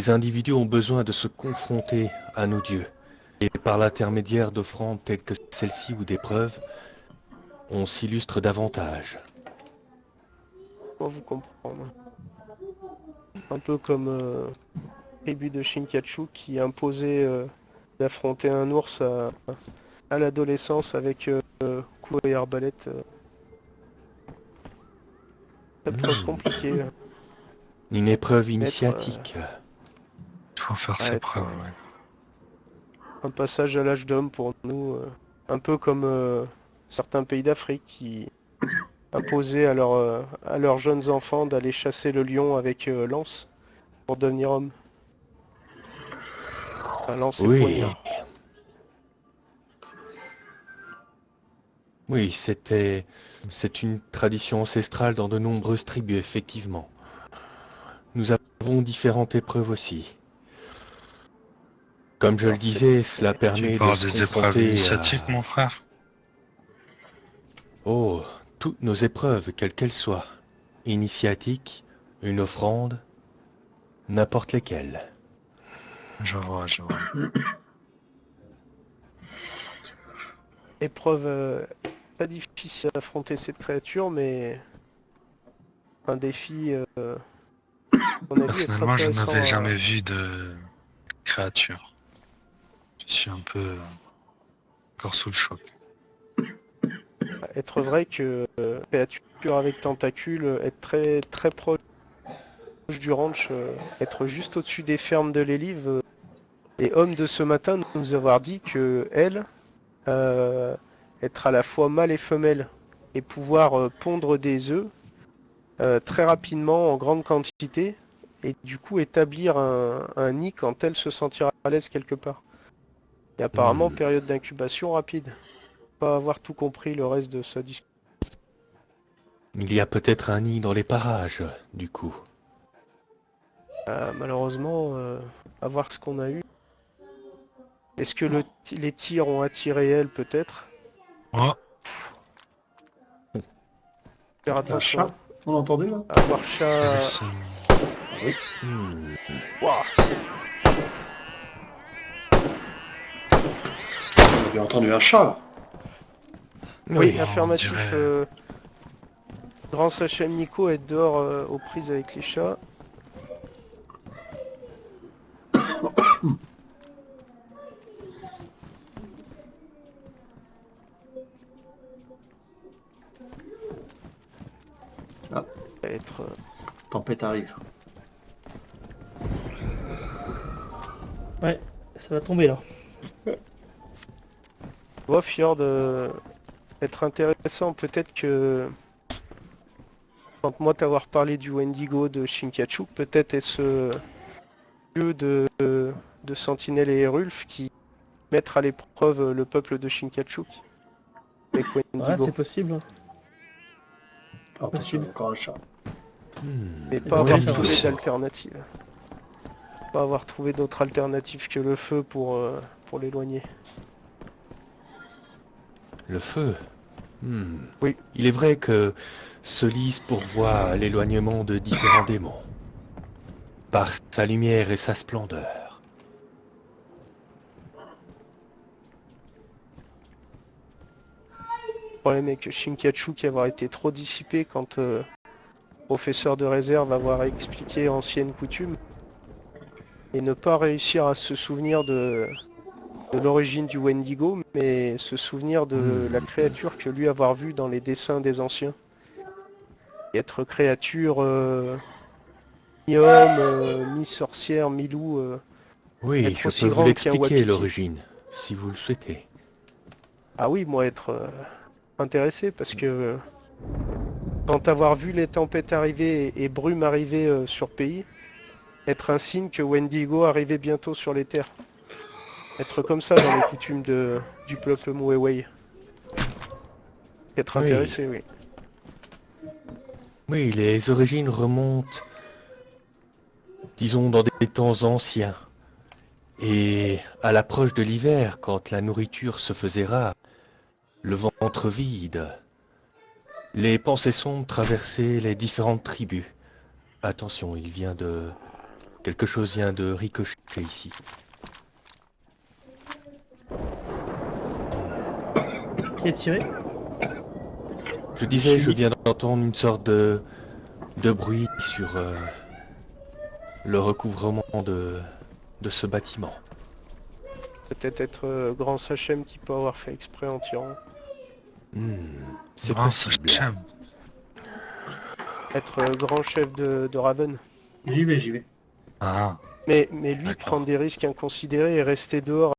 Les individus ont besoin de se confronter à nos dieux. Et par l'intermédiaire d'offrandes telles que celle-ci ou d'épreuves, on s'illustre davantage. Pour vous comprendre. Un peu comme tribu de Shinkatsu qui imposait d'affronter un ours à l'adolescence avec couteau et arbalète. Très compliqué. Une épreuve initiatique. Faut faire ses preuves, ouais. Un passage à l'âge d'homme pour nous, un peu comme certains pays d'Afrique qui imposaient à leurs jeunes enfants d'aller chasser le lion avec lance pour devenir homme. Enfin, lance et poignard. Oui, c'est une tradition ancestrale dans de nombreuses tribus, effectivement. Nous avons différentes épreuves aussi. Comme je le disais, cela permet de se des épreuves confronter initiatiques, mon frère. Oh, toutes nos épreuves, quelles qu'elles soient. Initiatiques, une offrande, n'importe lesquelles. Je vois. Épreuve pas difficile à affronter cette créature, mais un défi. Personnellement, je n'avais jamais vu de créature. Je suis un peu encore sous le choc. Être vrai que créature avec tentacules, être très proche du ranch, être juste au-dessus des fermes de l'Élive, et Homme de ce matin nous avoir dit que elle, être à la fois mâle et femelle, et pouvoir pondre des œufs très rapidement en grande quantité, et du coup établir un nid quand elle se sentira à l'aise quelque part. Et apparemment, période d'incubation rapide. Pas avoir tout compris le reste de sa discussion. Il y a peut-être un nid dans les parages, du coup. Malheureusement, à voir ce qu'on a eu. Est-ce que les tirs ont attiré elle, peut-être? Oh. Faire attention. On a entendu là? Avoir chat... Oui. Wow. Vous avez entendu un chat là? Oui, affirmatif. Grand Sachem Nico est dehors aux prises avec les chats. Ah. Ça va être... Tempête arrive. Ouais, ça va tomber là. Bon, Fjord, être intéressant, peut-être que... Quand moi t'avoir parlé du Wendigo de Shinkatsu, peut-être est-ce lieu de Sentinelle et Hérulf qui mettent à l'épreuve le peuple de Shinkatsu avec Wendigo. Ouais, c'est possible. Attention, encore un chat. Et pas avoir trouvé d'alternative. Pas avoir trouvé d'autre alternative que le feu pour l'éloigner. Le feu. Oui. Il est vrai que ce lys pourvoit à l'éloignement de différents démons. Par sa lumière et sa splendeur. Le problème est que Shinkatsu qui avoir été trop dissipé quand professeur de réserve avoir expliqué ancienne coutume et ne pas réussir à se souvenir de l'origine du Wendigo, mais se souvenir de la créature que lui avoir vue dans les dessins des anciens. Et être créature mi-homme, mi-sorcière, mi-loup. Oui, je peux vous l'expliquer l'origine, si vous le souhaitez. Ah oui, moi être intéressé, parce que quand avoir vu les tempêtes arriver et brume arriver sur pays, être un signe que Wendigo arrivait bientôt sur les terres. Être comme ça dans les coutumes du peuple Muwei. Être intéressé, oui. Oui, les origines remontent, disons, dans des temps anciens. Et à l'approche de l'hiver, quand la nourriture se faisait rare, le ventre vide, les pensées sombres traversaient les différentes tribus. Attention, il vient de Quelque chose vient de ricocher ici. Qui a tiré? Je disais, je viens d'entendre une sorte de bruit sur le recouvrement de ce bâtiment. Peut-être être Grand Sachem qui peut avoir fait exprès en tirant. C'est Grand possible. Sachem. Être grand chef de Raven. J'y vais, j'y vais. Ah, Mais lui D'accord. prendre des risques inconsidérés et rester dehors